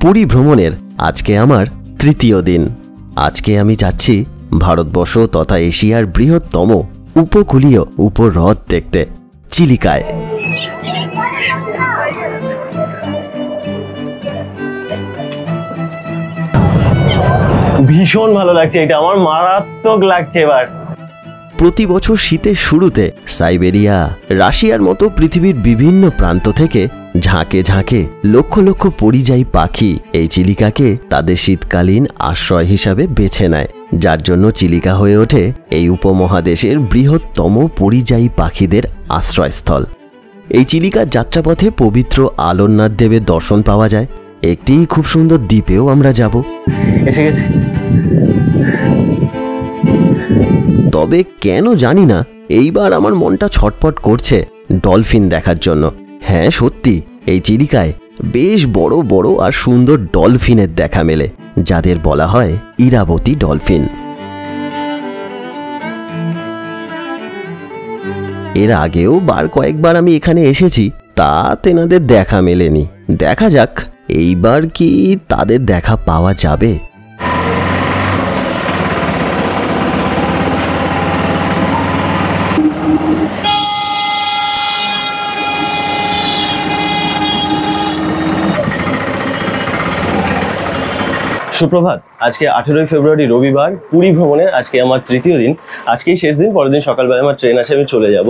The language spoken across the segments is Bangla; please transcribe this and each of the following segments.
পুরী ভ্রমণের আজকে আমার তৃতীয় দিন। আজকে আমি যাচ্ছি ভারতবর্ষ তথা এশিয়ার বৃহত্তম উপকূলীয় উপহ্রদ দেখতে, চিলিকায়। ভীষণ ভালো লাগছে, এটা আমার মারাত্মক লাগছে। এবার প্রতি বছর শীতের শুরুতে সাইবেরিয়া, রাশিয়ার মতো পৃথিবীর বিভিন্ন প্রান্ত থেকে ঝাঁকে ঝাঁকে লক্ষ লক্ষ পরিযায়ী পাখি এই চিলিকাকে তাদের শীতকালীন আশ্রয় হিসাবে বেছে নেয়, যার জন্য চিলিকা হয়ে ওঠে এই উপমহাদেশের বৃহত্তম পরিযায়ী পাখিদের আশ্রয়স্থল। এই চিলিকার যাত্রাপথে পবিত্র আলোরনাথ দেবের দর্শন পাওয়া যায়। একটি খুব সুন্দর দ্বীপেও আমরা যাব। এসে গেছি। তবে কেন জানি না এইবার আমার মনটা ছটফট করছে ডলফিন দেখার জন্য। হ্যাঁ সত্যি, এই চিলিকায় বেশ বড় বড় আর সুন্দর ডলফিনের দেখা মেলে, যাদের বলা হয় ইরাবতী ডলফিন। এর আগেও কয়েকবার আমি এখানে এসেছি, তা তেনাদের দেখা মেলেনি। দেখা যাক এইবার কি তাদের দেখা পাওয়া যাবে। সুপ্রভাত। আজকে 18 ফেব্রুয়ারি রবিবার, পুরী ভ্রমণের আজকে আমার তৃতীয় দিন। আজকেই শেষ দিন, পরের দিন সকালবেলা আমার ট্রেন আছে, আমি চলে যাব।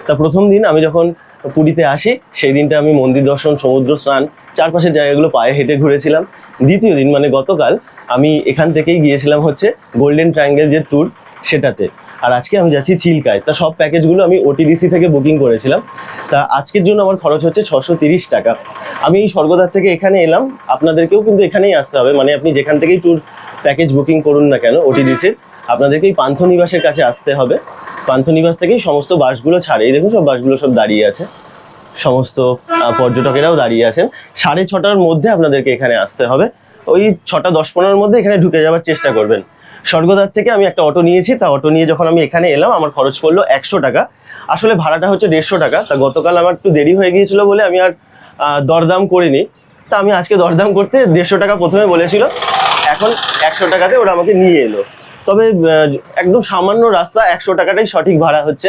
তা প্রথম দিন আমি যখন পুরীতে আসি সেই দিনটা আমি মন্দির দর্শন, সমুদ্র স্নান, চারপাশের জায়গাগুলো পায়ে হেঁটে ঘুরেছিলাম। দ্বিতীয় দিন মানে গতকাল আমি এখান থেকেই গিয়েছিলাম হচ্ছে গোল্ডেন ট্রায়াঙ্গেল যে ট্যুর সেটাতে। আর আজকে আমি যাচ্ছি চিল্কায়। তা সব প্যাকেজগুলো আমি ওটিডিসি থেকে বুকিং করেছিলাম। তা আজকের জন্য আমার খরচ হচ্ছে 630 টাকা। আমি এই স্বর্গদ্বার থেকে এখানে এলাম, আপনাদেরকেও কিন্তু এখানেই আসতে হবে। মানে আপনি যেখান থেকেই ট্যুর প্যাকেজ বুকিং করুন না কেন ওটিডিসির, আপনাদেরকে এই পান্থনিবাসের কাছে আসতে হবে। পান্থনিবাস থেকেই সমস্ত বাসগুলো ছাড়ে। এই দেখুন সব বাসগুলো সব দাঁড়িয়ে আছে, সমস্ত পর্যটকেরাও দাঁড়িয়ে আছেন। 6:30টার মধ্যে আপনাদেরকে এখানে আসতে হবে। ওই 6টা 10-15-এর মধ্যে এখানে ঢুকে যাওয়ার চেষ্টা করবেন। স্বর্গদ্বার থেকে আমি একটা অটো নিয়েছি। তা অটো নিয়ে যখন আমি এখানে এলাম আমার খরচ পড়লো 100 টাকা। আসলে ভাড়াটা হচ্ছে 150 টাকা। তা গতকাল আমার একটু দেরি হয়ে গিয়েছিল বলে আমি আর দরদাম করিনি। তা আমি আজকে দরদাম করতে 150 টাকা প্রথমে বলেছিল, এখন 100 টাকাতে ওরা আমাকে নিয়ে এলো। তবে একদম সামান্য রাস্তা, 100 টাকাটাই সঠিক ভাড়া হচ্ছে।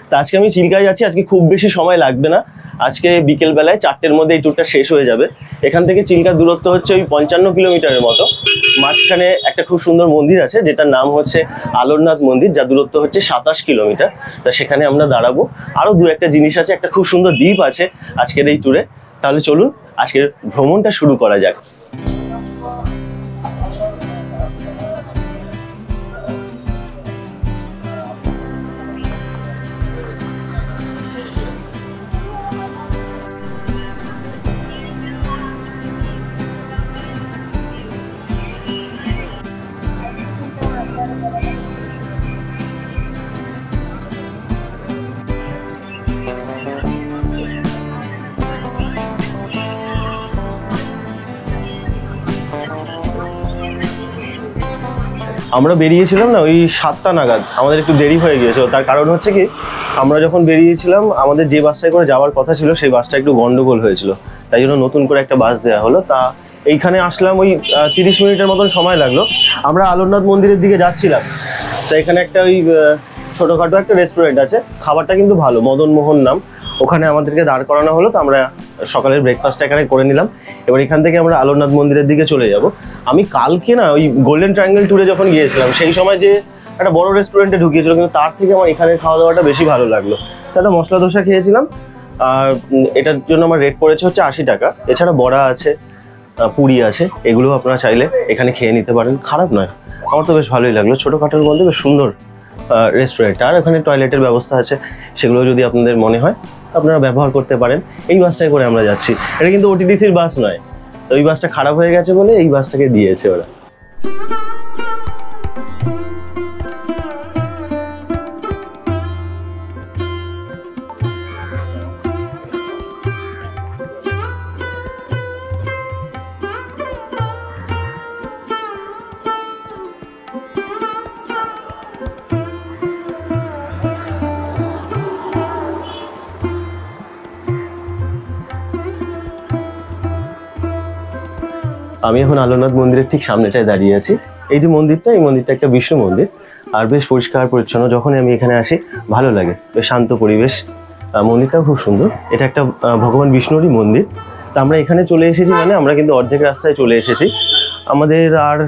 তা আজকে আমি চিল্কায় যাচ্ছি। আজকে খুব বেশি সময় লাগবে না, আজকে বিকেলবেলায় 4টের মধ্যে এই ট্যুরটা শেষ হয়ে যাবে। এখান থেকে চিল্কার দূরত্ব হচ্ছে ওই 55 কিলোমিটারের মতো। মাঝখানে একটা খুব সুন্দর মন্দির আছে যেটার নাম হচ্ছে আলোরনাথ মন্দির, যার দূরত্ব হচ্ছে 27 কিলোমিটার। তা সেখানে আমরা দাঁড়াবো। আরও দু একটা জিনিস আছে, একটা খুব সুন্দর দ্বীপ আছে আজকের এই ট্যুরে। তাহলে চলুন আজকের ভ্রমণটা শুরু করা যাক। আমরা বেরিয়েছিলাম না ওই 7টা নাগাদ, আমাদের একটু দেরি হয়ে গিয়েছিল। তার কারণ হচ্ছে কি, আমরা যখন বেরিয়েছিলাম আমাদের যে বাসটায় করে যাওয়ার কথা ছিল সেই বাসটা একটু গন্ডগোল হয়েছিল, তাই জন্য নতুন করে একটা বাস দেওয়া হলো। তা এইখানে আসলাম, ওই 30 মিনিটের মতন সময় লাগলো। আমরা আলোরনাথ মন্দিরের দিকে যাচ্ছিলাম। তা এখানে একটা ওই ছোটোখাটো একটা রেস্টুরেন্ট আছে, খাবারটা কিন্তু ভালো, মদন মোহন নাম। ওখানে আমাদেরকে দাঁড় করানো হলো। তো আমরা সকালের ব্রেকফাস্টটা এখানে করে নিলাম। এবার এখান থেকে আমরা আলোরনাথ মন্দিরের দিকে চলে যাব। আমি কালকে না ওই গোল্ডেন ট্রায়াঙ্গেল ট্যুরে যখন গিয়েছিলাম সেই সময় যে একটা বড় রেস্টুরেন্টে ঢুকিয়েছিল, কিন্তু তার থেকে আমার এখানে খাওয়া দাওয়াটা বেশি ভালো লাগলো। একটা মশলা ধোসা খেয়েছিলাম, আর এটার জন্য আমার রেট পড়েছে হচ্ছে 80 টাকা। এছাড়া বড়া আছে, পুরি আছে, এগুলো আপনারা চাইলে এখানে খেয়ে নিতে পারেন, খারাপ নয়। আমার তো বেশ ভালোই লাগলো, ছোটোখাটোর মধ্যে বেশ সুন্দর রেস্টুরেন্ট। আর ওখানে টয়লেটের ব্যবস্থা আছে, সেগুলো যদি আপনাদের মনে হয় আপনারা ব্যবহার করতে পারেন। এই বাসটায় করে আমরা যাচ্ছি। এটা কিন্তু ওটিডিসির বাস নয়, ওই বাসটা খারাপ হয়ে গেছে বলে এই বাসটাকে দিয়েছে ওরা। আমি এখন আলোনাথ মন্দিরের ঠিক সামনেটায় দাঁড়িয়ে আছি। এই যে মন্দিরটা, এই মন্দিরটা একটা বিষ্ণু মন্দির, আর বেশ পরিষ্কার পরিচ্ছন্ন। যখনই আমি এখানে আসি ভালো লাগে, বেশ শান্ত পরিবেশ। মন্দিরটাও খুব সুন্দর। এটা একটা ভগবান বিষ্ণুরই মন্দির। তা আমরা এখানে চলে এসেছি, মানে আমরা কিন্তু অর্ধেক রাস্তায় চলে এসেছি। আমাদের আর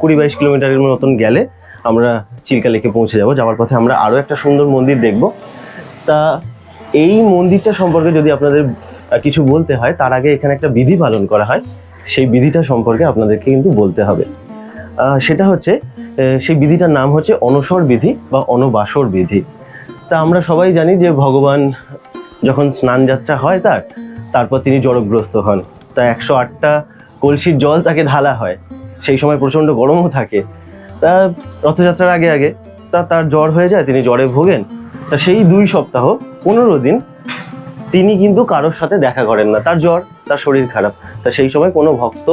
20-22 কিলোমিটারের মতন গেলে আমরা চিল্কা লেকে পৌঁছে যাব। যাওয়ার পথে আমরা আরও একটা সুন্দর মন্দির দেখব। তা এই মন্দিরটা সম্পর্কে যদি আপনাদের কিছু বলতে হয়, তার আগে এখানে একটা বিধি পালন করা হয়। সেই বিধিটা সম্পর্কে আপনাদেরকে কিন্তু বলতে হবে। সেটা হচ্ছে, সেই বিধিটার নাম হচ্ছে অনসর বিধি বা অনবাসর বিধি। তা আমরা সবাই জানি যে ভগবান যখন স্নান যাত্রা হয় তারপর তিনি জড়গ্রস্ত হন। তা 108টা কলসির জল তাকে ঢালা হয়। সেই সময় প্রচণ্ড গরমও থাকে। তা রথযাত্রার আগে আগে তার জ্বর হয়ে যায়, তিনি জ্বরে ভোগেন। তা সেই 2 সপ্তাহ 15 দিন তিনি কিন্তু কারোর সাথে দেখা করেন না। তার জ্বর, তার শরীর খারাপ। তা সেই সময় কোনো ভক্ত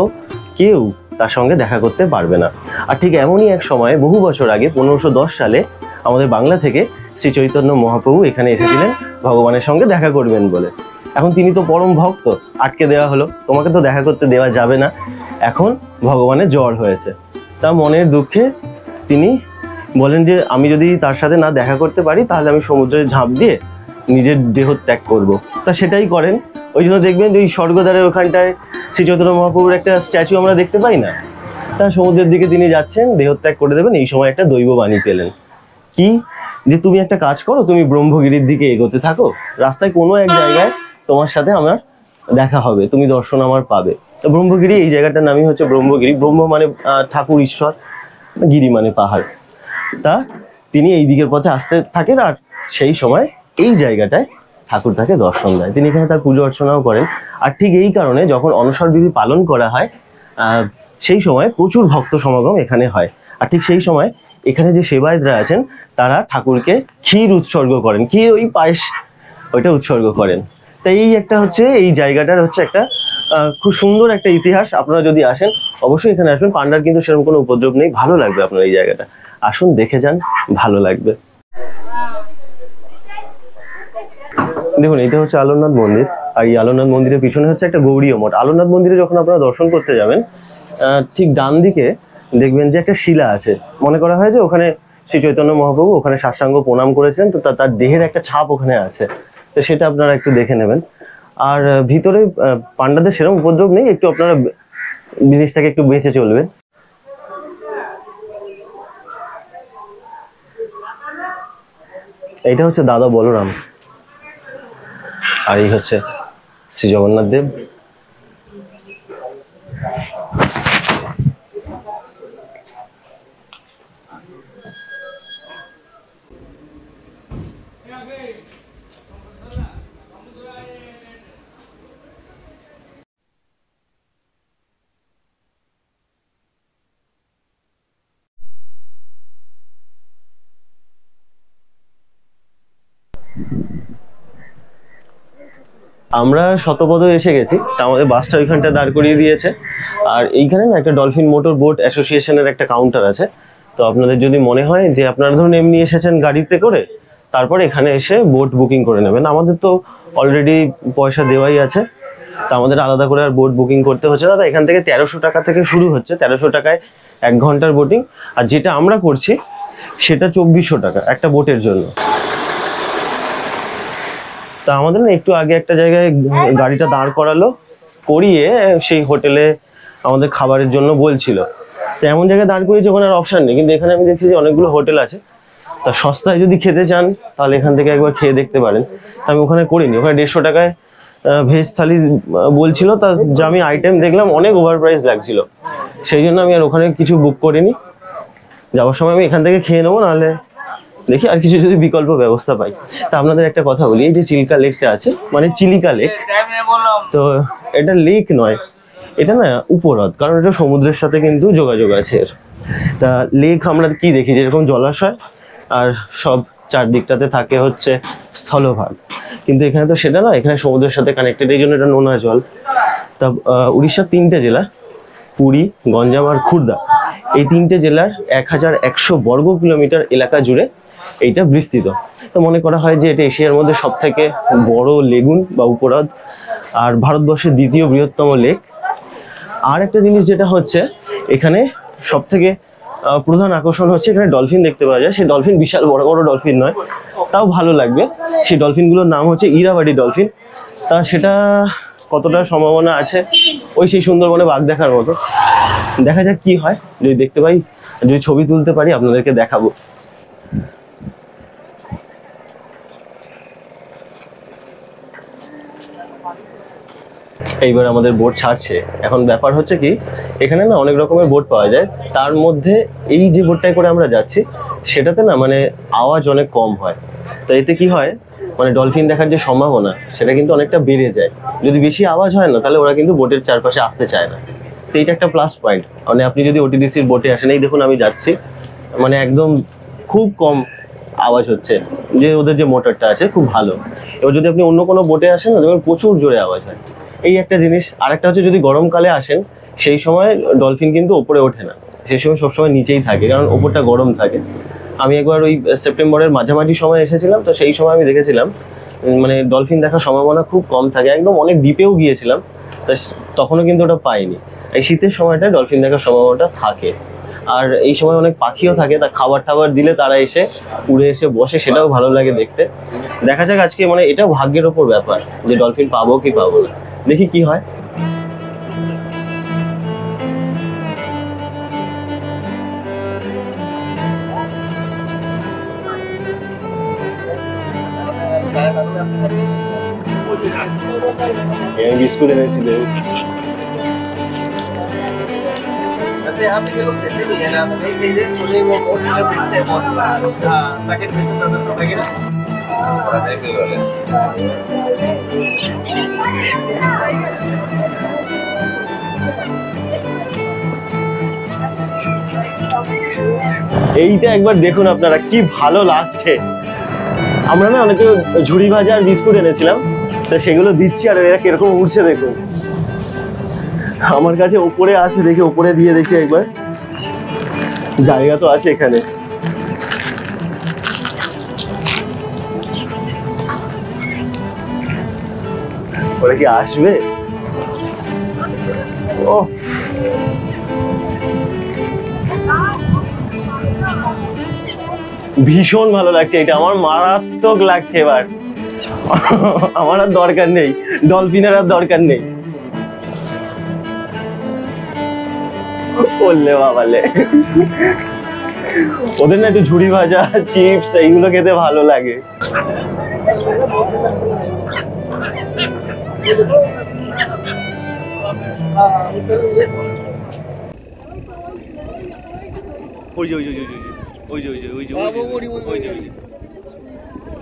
কেউ তার সঙ্গে দেখা করতে পারবে না। আর ঠিক এমনই এক সময় বহু বছর আগে 1510 সালে আমাদের বাংলা থেকে শ্রী চৈতন্য মহাপ্রভু এখানে এসেছিলেন ভগবানের সঙ্গে দেখা করবেন বলে। এখন তিনি তো পরম ভক্ত, আটকে দেওয়া হলো, তোমাকে তো দেখা করতে দেওয়া যাবে না। এখন ভগবানের জ্বর হয়েছে। তা মনের দুঃখে তিনি বলেন যে আমি যদি তার সাথে না দেখা করতে পারি তাহলে আমি সমুদ্রে ঝাঁপ দিয়ে নিজের দেহ ত্যাগ করব। তা সেটাই করেন। ওই জন্য দেখবেন যে ওই স্বর্গদ্বারের ওখানটায় শ্রী চৈতন্য মহাপ্রভুর একটা স্ট্যাচু আমরা দেখতে পাই না? তা সমুদ্রের দিকে তিনি যাচ্ছেন, দেহত্যাগ করে দেবেন। এই সময় একটা দৈব বাণী পেলেন, কি যে তুমি একটা কাজ করো, তুমি ব্রহ্মগিরির দিকে এগোতে থাকো, রাস্তায় কোনো এক জায়গায় তোমার সাথে আমার দেখা হবে, তুমি দর্শন আমার পাবে। তো ব্রহ্মগিরি, এই জায়গাটার নামই হচ্ছে ব্রহ্মগিরি। ব্রহ্ম মানে ঠাকুর, ঈশ্বর, গিরি মানে পাহাড়। তা তিনি এই দিকের পথে আসতে থাকেন, আর সেই সময় এই জায়গাটায় ঠাকুর তাকে দর্শন দেয়। তিনি এখানে তার পুজো অর্চনাও করেন। আর ঠিক এই কারণে যখন অনসর বিধি পালন করা হয় সেই সময় প্রচুর ভক্ত সমাগম এখানে হয়। আর ঠিক সেই সময় এখানে যে সেবায়েতরা আছেন তারা ঠাকুরকে ক্ষীর উৎসর্গ করেন, ক্ষীর ওই পায়েস ওইটা উৎসর্গ করেন। তাই এই একটা হচ্ছে, এই জায়গাটার হচ্ছে একটা খুব সুন্দর একটা ইতিহাস। আপনারা যদি আসেন অবশ্যই এখানে আসবেন। পান্ডার কিন্তু সেরকম কোনো উপদ্রব নেই, ভালো লাগবে আপনার এই জায়গাটা। আসুন, দেখে যান, ভালো লাগবে। দেখুন, এটা হচ্ছে আলোরনাথ মন্দির, আর এই আলোরনাথ মন্দিরের পিছনে হচ্ছে একটা গৌড়ীয় মঠ। আলোরনাথ মন্দিরে যখন আপনারা দর্শন করতে যাবেন, ঠিক ডান দিকে দেখবেন যে একটা শিলা আছে। মনে করা হয় যে ওখানে শ্রী চৈতন্য মহাপ্রভু ওখানে সাষ্টাঙ্গ প্রণাম করেছেন, তো তার দেহের একটা ছাপ ওখানে আছে। তো সেটা আপনারা একটু দেখে নেবেন। আর ভিতরে পান্ডাদের সেরকম উপদ্রব নেই, একটু আপনারা জিনিসটাকে একটু বেঁচে চলবেন। এইটা হচ্ছে দাদা বলরাম, আর এই হচ্ছে শ্রী জগন্নাথ দেব। আমরা শতপদ এসে গেছি। তা আমাদের বাসটা ওইখানটা দাঁড় করিয়ে দিয়েছে। আর এইখানে না একটা ডলফিন মোটর বোট অ্যাসোসিয়েশনের একটা কাউন্টার আছে। তো আপনাদের যদি মনে হয় যে আপনারা ধরুন এমনি এসেছেন গাড়িতে করে, তারপরে এখানে এসে বোট বুকিং করে নেবেন। আমাদের তো অলরেডি পয়সা দেওয়াই আছে, তা আমাদের আলাদা করে আর বোট বুকিং করতে হচ্ছে না। তা এখান থেকে 1300 টাকা থেকে শুরু হচ্ছে। 1300 টাকায় 1 ঘন্টার বোটিং। আর যেটা আমরা করছি সেটা 2400 টাকা একটা বোটের জন্য। তা আমাদের না একটু আগে একটা জায়গায় গাড়িটা দাঁড় করালো, করিয়ে সেই হোটেলে আমাদের খাবারের জন্য বলছিল। তো এমন জায়গায় দাঁড় করিয়েছে ওখানে আর অপশান নেই। কিন্তু এখানে আমি দেখছি যে অনেকগুলো হোটেল আছে। তা সস্তায় যদি খেতে চান তাহলে এখান থেকে একবার খেয়ে দেখতে পারেন। আমি ওখানে করিনি, ওখানে 150 টাকায় ভেজ থালি বলছিল। তা যা আমি আইটেম দেখলাম অনেক ওভার প্রাইস লাগছিল, সেই জন্য আমি আর ওখানে কিছু বুক করিনি। যাওয়ার সময় আমি এখান থেকে খেয়ে নেবো, নাহলে দেখি আর কিছু যদি বিকল্প ব্যবস্থা পাই। তা আপনাদের একটা কথা বলি, এই যে চিল্কা লেকটা আছে, মানে চিলিকা লেক, তো এটা লেক নয়, এটা না উপহ্রদ, কারণ এটা সমুদ্রের সাথে কিন্তু যোগাযোগ আছে এর। তা লেক আমরা কি দেখি, যেরকম জলাশয় আর সব চারদিকটাতে থাকে হচ্ছে স্থলভাগ, কিন্তু এখানে তো সেটা না, এখানে সমুদ্রের সাথে কানেক্টেড, এই জন্য এটা নোনা জল। তা উড়িষ্যার 3টে জেলা, পুরী, গঞ্জাম আর খুর্দা, এই 3টে জেলার 1100 বর্গ কিলোমিটার এলাকা জুড়ে এইটা বিস্তৃত। তো মনে করা হয় যে এটা এশিয়ার মধ্যে সব থেকে বড় লেগুন বা উপহ্রদ, আর ভারতবর্ষের 2য় বৃহত্তম লেক। আর একটা জিনিস যেটা হচ্ছে এখানে সব থেকে প্রধান আকর্ষণ হচ্ছে এখানে ডলফিন দেখতে পাওয়া যায়। সেই ডলফিন বিশাল বড় বড় ডলফিন নয়, তাও ভালো লাগবে। সেই ডলফিনগুলোর নাম হচ্ছে ইরাবাডি ডলফিন। তা সেটা কতটা সম্ভাবনা আছে ওই সেই সুন্দরবনে বাঘ দেখার মতো, দেখা যাক কি হয়। যদি দেখতে পাই, যদি ছবি তুলতে পারি আপনাদেরকে দেখাবো। এইবার আমাদের বোট ছাড়ছে। এখন ব্যাপার হচ্ছে কি, এখানে না অনেক রকমের বোট পাওয়া যায়, তার মধ্যে এই যে বোটটায় করে আমরা যাচ্ছি সেটাতে না মানে আওয়াজ অনেক কম হয়। তো এতে কি হয়, মানে ডলফিন দেখার যে সম্ভাবনা সেটা কিন্তু অনেকটা বেড়ে যায়। যদি বেশি আওয়াজ হয় না তাহলে ওরা কিন্তু বোটের চারপাশে আসতে চায় না। তো এইটা একটা প্লাস পয়েন্ট। মানে আপনি যদি ওটিডিসির বোটে আসেন, এই দেখুন আমি যাচ্ছি, মানে একদম খুব কম আওয়াজ হচ্ছে, যে ওদের যে মোটরটা আছে খুব ভালো। এবার যদি আপনি অন্য কোনো বোটে আসেন না, দেখবেন প্রচুর জোরে আওয়াজ হয়। এই একটা জিনিস। আরেকটা হচ্ছে যদি গরমকালে আসেন সেই সময় ডলফিন কিন্তু ওপরে ওঠে না, সেই সময় সবসময় নিচেই থাকে, কারণ ওপরটা গরম থাকে। আমি একবার ওই সেপ্টেম্বরের মাঝামাঝি সময় এসেছিলাম, তো সেই সময় আমি দেখেছিলাম মানে ডলফিন দেখার সম্ভাবনা খুব কম থাকে, একদম অনেক ডিপেও গিয়েছিলাম, তখনও কিন্তু ওটা পাইনি। এই শীতের সময়টায় ডলফিন দেখার সম্ভাবনাটা থাকে। আর এই সময় অনেক পাখিও থাকে, তা খাবার টাবার দিলে তারা এসে উড়ে এসে বসে, সেটাও ভালো লাগে দেখতে। দেখা যাক আজকে, মানে এটাও ভাগ্যের ওপর ব্যাপার যে ডলফিন পাবো কি পাবো না, দেখি কি হয়। বিস্কুট এনেছি দেব। वैसे यहाँ पे ये लोग देते नहीं है ना, नहीं चाहिए खुले वो बहुत चीजें बेचते हैं, बहुत पैकेट बेचते हैं 10 रुपए के ना। এইটা একবার দেখুন আপনারা, কি ভালো লাগছে। আমরা না অনেকে ঝুড়ি ভাজা আর বিস্কুট এনেছিলাম, তো সেগুলো দিচ্ছি, আর এরা কিরকম উঠছে দেখুন। আমার কাছে ওপরে আছে, দেখি ওপরে দিয়ে দেখি একবার, জায়গা তো আছে এখানে। ওরা কি আসবে? ও ভীষণ ভালো লাগছে, এটা আমার মারাত্মক লাগছে। এবার আমার আর দরকার নেই, ডলফিনের আর দরকার নেই। বললে বাবালে, ওদের না একটু ঝুড়ি ভাজা চিপস এইগুলো খেতে ভালো লাগে। ওই যে ওই যে ওই যে ওই যে ওই যে ওই যে ওই যে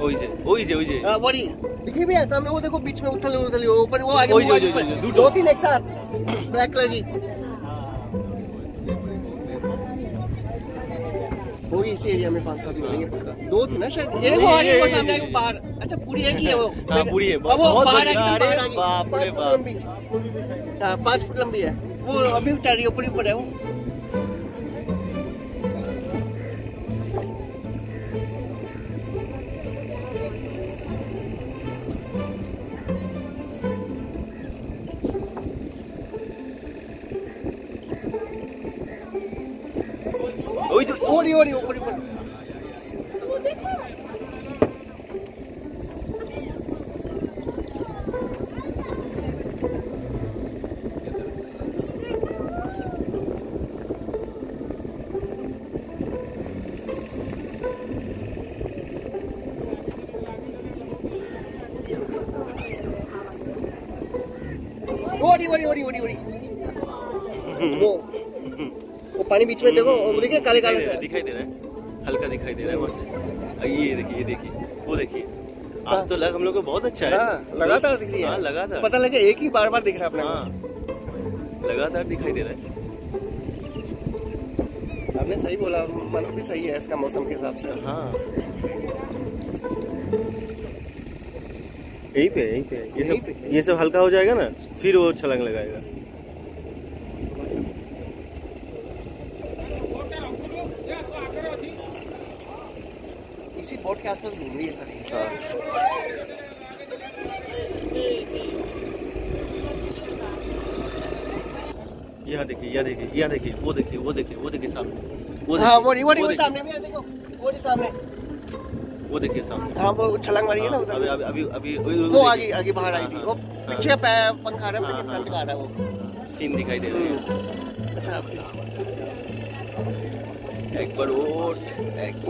ওই যে ওই যে ওই যে वही देखिए भैया सामने वो देखो, बीच में उथल उथल ऊपर वो आगे ओए, ओए, ओए, ओए, ओए, दो तीन एक साथ ब्लैक कलर की होगी इसी एरिया में 5-7 मिलेंगे पक्का। दो थी ना शायद, ये वो आ रही है वो सामने आगे बाहर। अच्छा पूरी एक ही है वो? हाँ पूरी है, वो बहुत बाहर बढ़िया। आगे अरे बाहर आगे बाप रे 5 फुट बाप। लंबी, 5 फुट लंबी है वो, अभी चल रही है ऊपर ऊपर है वो। ওই যে ओरी ओरी ऊपर ऊपर ओरी ओरी ओरी ओरी ओरी वो पानी बीच में देखो, वो देखिए काले काले दिखाई दे रहा है, हल्का दिखाई दे रहा है वहां से। ये देखिए, ये देखिए, वो देखिए। आज तो लग हम लोग को बहुत अच्छा है। हाँ, लगातार दिख रही है। हाँ लगातार, पता लगे एक ही बार बार दिख रहा है अपने हाँ लगातार दिखाई दे रहा है। आपने सही बोला, मन भी सही है इसका मौसम के हिसाब से। हाँ यहीं पे ये सब हल्का हो जाएगा ना, फिर वो छलांग लगाएगा। इसी बोट के आसपास घूम रही है सारी। हाँ यहाँ देखिए, यहाँ देखिए, यहाँ देखिए, वो देखिए, वो देखिए, वो देखिए सामने, हाँ वो सामने भी है, देखो वो सामने, वो देखिए सामने। हाँ वो छलांग मारी है ना उधर। अभी वो आगे बाहर आई थी, वो पीछे पंखा रहा है, लेकिन फ्रंट का आ रहा है वो सीन दिखाई दे रहा है। अच्छा एक बार ओट,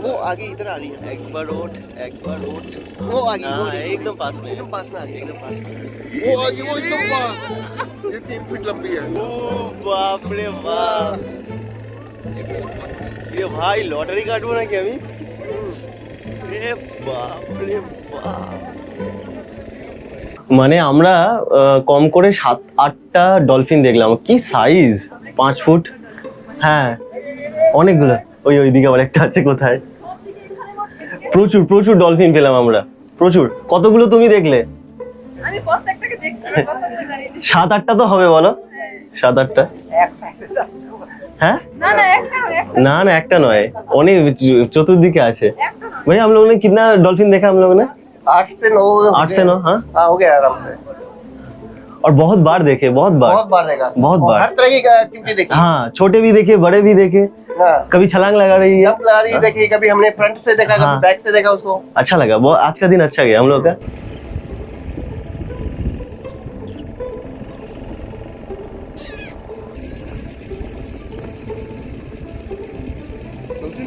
वो आगे इधर आ रही है, एक बार ओट, एक बार ओट, वो आगे एकदम पास में, एकदम पास में आ रही है, एकदम पास में। वो आगे वो एकदम पास, ये 3 फीट लंबी है। ओ बाप रे बाप, ये भाई लॉटरी काटू ना क्या अभी? रे बाप रे बाप। মানে আমরা কম করে 7-8টা ডলফিন দেখলাম। কি সাইজ, 5 ফুট। হ্যাঁ অনেকগুলো। ওইদিকে আবার একটা আছে কোথায়। প্রচুর প্রচুর ডলফিন পেলাম আমরা, প্রচুর। কতগুলো তুমি দেখলে? আমি প্রত্যেকটাকে দেখছি, কতগুলো জানি না। 7-8টা তো হবে বলো, 7-8টা। হ্যাঁ না না একটা নয়, অনেক চতুর্দিকে আছে। भाई हम लोगों ने कितना डॉल्फिन देखा हम लोगों ने? 8 से 9। 8 से 9। हाँ हो गया आराम से। और बहुत बार देखे, बहुत बार देखा, बहुत बार। हर तरह की एक्टिविटी देखी। हाँ छोटे भी देखे, बड़े भी देखे। हाँ। कभी छलांग लगा रही है, देखी, कभी हमने फ्रंट से देखा, कभी बैक से देखा उसको। अच्छा लगा बहुत। आज का दिन अच्छा गया हम लोग का।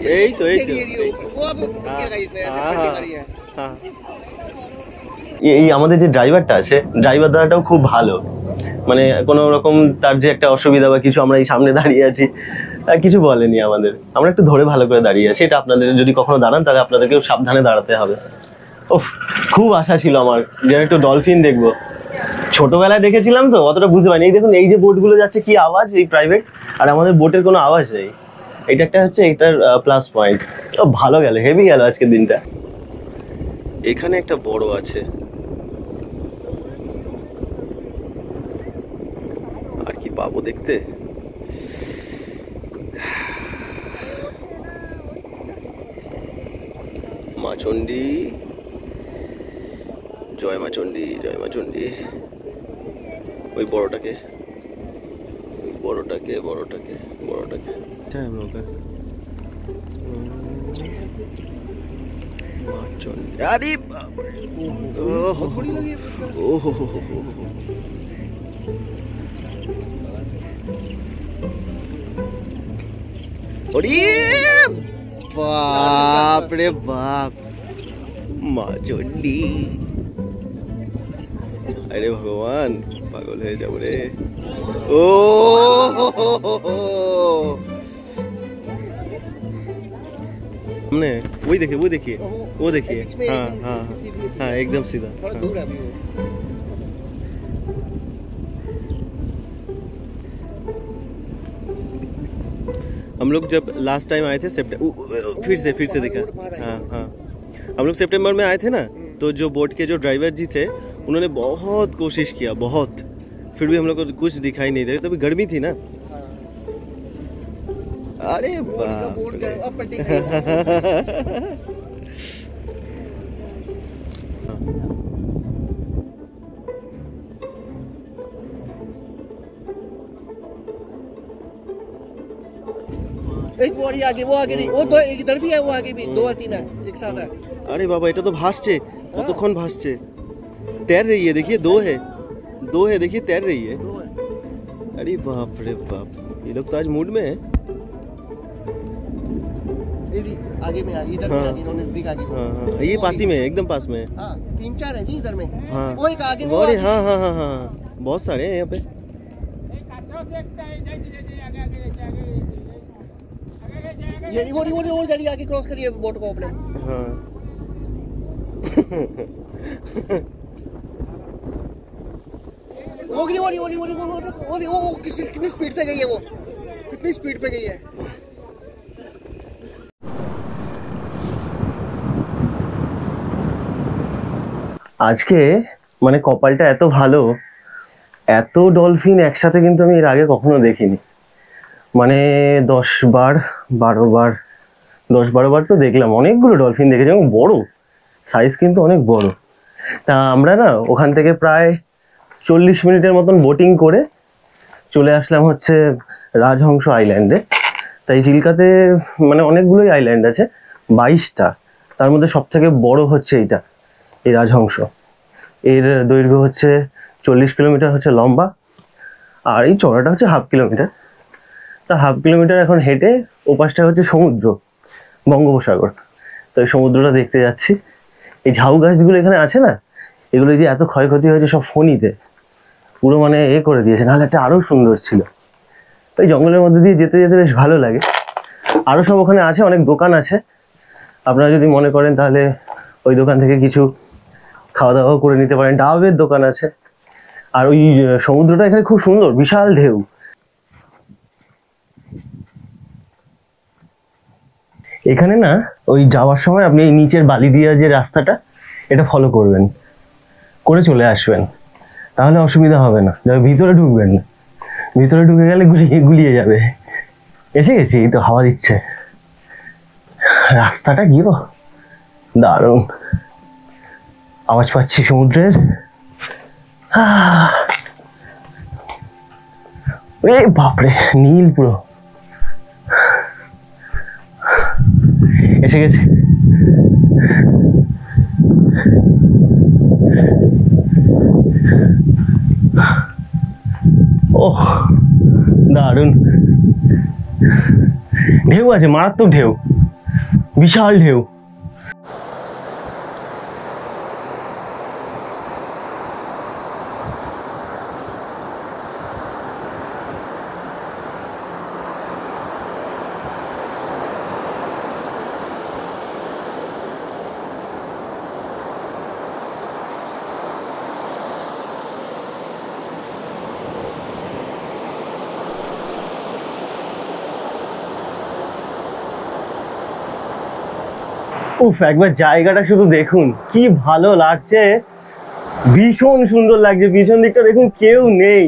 यही तो वो अब इसने ऐसे पट्टी करी है। এই আমাদের যে ড্রাইভারটা আছে, ড্রাইভার দাদাটাও খুব ভালো। মানে কোনো রকম তার যে একটা অসুবিধা বা কিছু, আমরা এই সামনে দাঁড়িয়ে আছি, কিছু বলেনি আমাদের। আমরা একটু ধরে ভালো করে দাঁড়িয়ে আছি। এটা আপনাদের যদি কখনো দাঁড়ান তাহলে আপনাদেরকেও সাবধানে দাঁড়াতে হবে। ওহ খুব আশা ছিল আমার যে একটু ডলফিন দেখবো। ছোটবেলায় দেখেছিলাম তো অতটা বুঝতে পারিনি। এই দেখুন এই যে বোটগুলো যাচ্ছে, কি আওয়াজ, এই প্রাইভেট। আর আমাদের বোটের কোনো আওয়াজ নেই। এটা একটা হচ্ছে এটার প্লাস পয়েন্ট। ও ভালো গেল, হেভি গেল আজকের দিনটা। এখানে একটা বড় আছে, আর কি পাবো দেখতে। মাচন্ডি, জয় মাচন্ডি, জয় মাচন্ডি। ওই বড়টাকে, বড়টাকে বড়টাকে বড়টাকে हम लोग का अरे बाप रे बाप, माचोंडी। अरे भगवान पागल है जब रे। ओ हमने वही देखिए, वो देखिए, वो देखिए। हाँ हाँ हाँ एकदम सीधा। थोड़ा दूर है अभी वो। हम लोग जब लास्ट टाइम आए थे फिर से दिखा। हाँ हाँ हम लोग सितंबर में आए थे ना, तो जो बोट के जो ड्राइवर जी थे उन्होंने बहुत कोशिश किया, बहुत, फिर भी हम लोग को कुछ दिखाई नहीं दे। तभी गर्मी थी ना। अरे बाप एक वो आगे, वो आगे नहीं, वो दो इधर भी है, वो आगे भी 2 या 3 है, एक साथ है। अरे बाबा এটা তো ভাসছে, কতক্ষণ ভাসছে, तैर रही है। देखिए दो है, देखिए तैर रही है। अरे बाप रे बाप, ये लोग तो आज मूड में है। आगे में इधर हाँ। में नजदीक आगे। हाँ हाँ ये पास ही में है, एकदम पास में है। हाँ 3-4 है जी इधर में। हाँ वो एक आगे, वो अरे आगे। हाँ हाँ हाँ हाँ बहुत सारे हैं यहाँ पे। ये वो जा रही है, आगे क्रॉस करिए बोट को अपने। हाँ वो कितनी स्पीड से गई है, वो कितनी स्पीड पे गई है। আজকে মানে কপালটা এত ভালো, এত ডলফিন একসাথে কিন্তু আমি এর আগে কখনো দেখিনি। মানে 10-12 বার তো দেখলাম। অনেকগুলো ডলফিন দেখেছি এবং বড় সাইজ, কিন্তু অনেক বড়। তা আমরা না ওখান থেকে প্রায় 40 মিনিটের মতন বোটিং করে চলে আসলাম হচ্ছে রাজহংস আইল্যান্ডে। তাই চিল্কাতে মানে অনেকগুলোই আইল্যান্ড আছে, 22টা। তার মধ্যে সব থেকে বড় হচ্ছে এইটা, এই রাজহংস। এর দৈর্ঘ্য হচ্ছে 40 কিলোমিটার হচ্ছে লম্বা, আর এই চড়াটা হচ্ছে 1/2 কিলোমিটার। তা 1/2 কিলোমিটার এখন হেঁটে ওপাশটা হচ্ছে সমুদ্র, বঙ্গোপসাগর। তো এই সমুদ্রটা দেখতে যাচ্ছি। এই ঝাউ গাছগুলো এখানে আছে না, এগুলো যে এত ক্ষয়ক্ষতি হয়েছে সব ফণিতে, পুরো মানে করে দিয়েছে, নাহলে একটা আরও সুন্দর ছিল। তো এই জঙ্গলের মধ্যে দিয়ে যেতে যেতে বেশ ভালো লাগে। আরও সব ওখানে আছে, অনেক দোকান আছে। আপনারা যদি মনে করেন তাহলে ওই দোকান থেকে কিছু খাওয়া দাওয়াও করে নিতে পারেন। ডাবের দোকান আছে। আর ওই সমুদ্রটা এখানে খুব সুন্দর, বিশাল ঢেউ। এখানে না ওই যাওয়ার সময় আপনি এই নিচের বালি দিয়া যে রাস্তাটা, এটা ফলো করবেন, করে চলে আসবেন, তাহলে অসুবিধা হবে না। ভিতরে ঢুকবেন না, ভিতরে ঢুকে গেলে গুলিয়ে যাবে। এসে গেছি, এই তো হাওয়া দিচ্ছে। রাস্তাটা গিয়েও দারুণ, আওয়াজ পাচ্ছি সমুদ্রের। বাপরে, নীল পুরো। এসে গেছে। ওহ দারুণ, ঢেউ আছে, মারাত্মক ঢেউ, বিশাল ঢেউ। উফ, একবার জায়গাটা শুধু দেখুন, কি ভালো লাগছে, ভীষণ সুন্দর লাগছে। পিছন দিকটা দেখুন, কেউ নেই।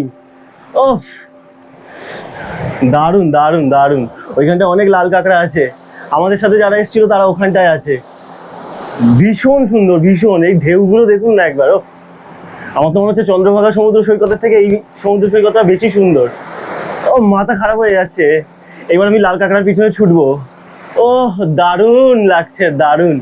ওফ, দারুণ দারুণ দারুণ। ওইখানটা অনেক লাল কাঁকড়া আছে, আমাদের সাথে যারা এসেছিল তারা ওখানটায় আছে। ভীষণ সুন্দর, ভীষণ। এই ঢেউগুলো দেখুন না একবার। ওফ, আমার তো মনে হচ্ছে চন্দ্রভাগা সমুদ্র সৈকতের থেকে এই সমুদ্র সৈকতটা বেশি সুন্দর। ও, মাথা খারাপ হয়ে যাচ্ছে। এবার আমি লাল কাঁকড়ার পিছনে ছুটবো। ওহ, দারুণ লাগছে, দারুণ।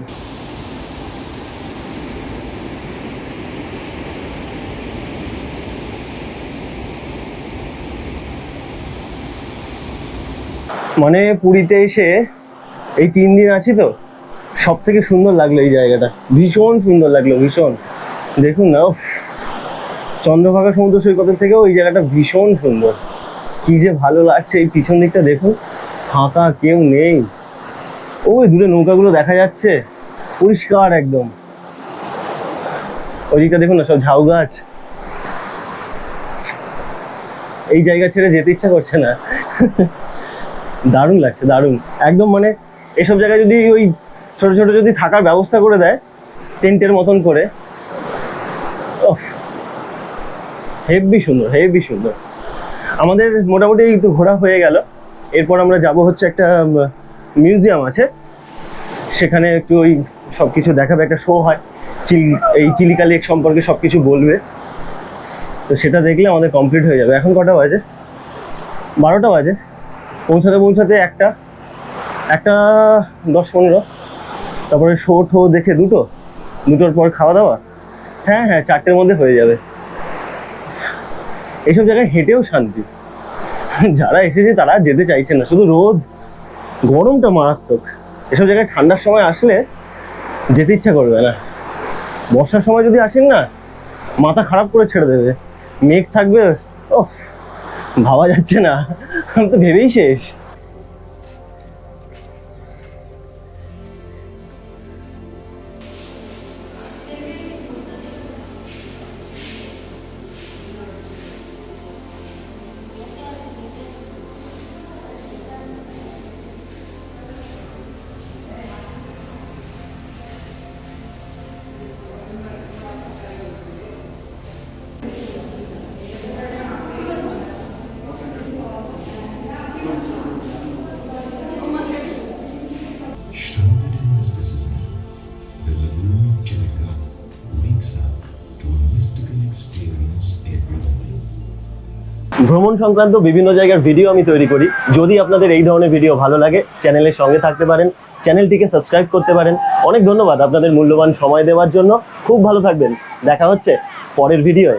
মানে পুরীতে এসে এই 3 দিন আছি তো, সব থেকে সুন্দর লাগলো এই জায়গাটা, ভীষণ সুন্দর লাগলো, ভীষণ। দেখুন না, চন্দ্রভাগা সমুদ্র সৈকতের থেকেও এই জায়গাটা ভীষণ সুন্দর। কি যে ভালো লাগছে। এই পিছন দিকটা দেখুন, ফাঁকা, কেউ নেই। ওই দূরে নৌকাগুলো দেখা যাচ্ছে, পরিষ্কার একদম। ওই দিকটা দেখুন না, সব ঝাউ গাছ। এই জায়গা ছেড়ে যেতে ইচ্ছা করছে না। দারুণ লাগছে, দারুণ একদম। মানে এসব জায়গায় যদি ওই ছোট ছোট যদি থাকার ব্যবস্থা করে দেয়, টেন্টের মতন করে, হেভি সুন্দর, হেভি সুন্দর। আমাদের মোটামুটি একটু ঘোরা হয়ে গেল। এরপর আমরা যাব হচ্ছে একটা মিউজিয়াম আছে, সেখানে একটু ওই সব কিছু দেখাবে, একটা শো হয়, এই চিলিকা লেক সম্পর্কে সব কিছু বলবে। তো সেটা দেখলে আমাদের কমপ্লিট হয়ে যাবে। এখন কটা বাজে? 12টা বাজে। পৌঁছাতে পৌঁছাতে একটা 10-15। তারপরে শো ঠো দেখে দুটোর পর খাওয়া দাওয়া। হ্যাঁ হ্যাঁ, 4টের মধ্যে হয়ে যাবে। এইসব জায়গায় হেঁটেও শান্তি। যারা এসেছে তারা যেতে চাইছে না, শুধু রোদ, গরমটা মারাত্মক। এসব জায়গায় ঠান্ডার সময় আসলে যেতে ইচ্ছা করবে না। বর্ষার সময় যদি আসেন না, মাথা খারাপ করে ছেড়ে দেবে। মেঘ থাকবে, ওফ, ভাবা যাচ্ছে না। আমি তো ভেবেই শেষ। Shrouded in mysticism, the lagoon of Chilika wakes up to a mystical experience every morning. ভ্রমণ সংক্রান্ত বিভিন্ন জায়গার ভিডিও আমি তৈরি করি। যদি আপনাদের এই ধরনের ভিডিও ভালো লাগে চ্যানেলের সঙ্গে থাকতে পারেন, চ্যানেলটিকে সাবস্ক্রাইব করতে পারেন। অনেক ধন্যবাদ আপনাদের মূল্যবান সময় দেওয়ার জন্য। খুব ভালো থাকবেন, দেখা হচ্ছে পরের ভিডিওয়ে।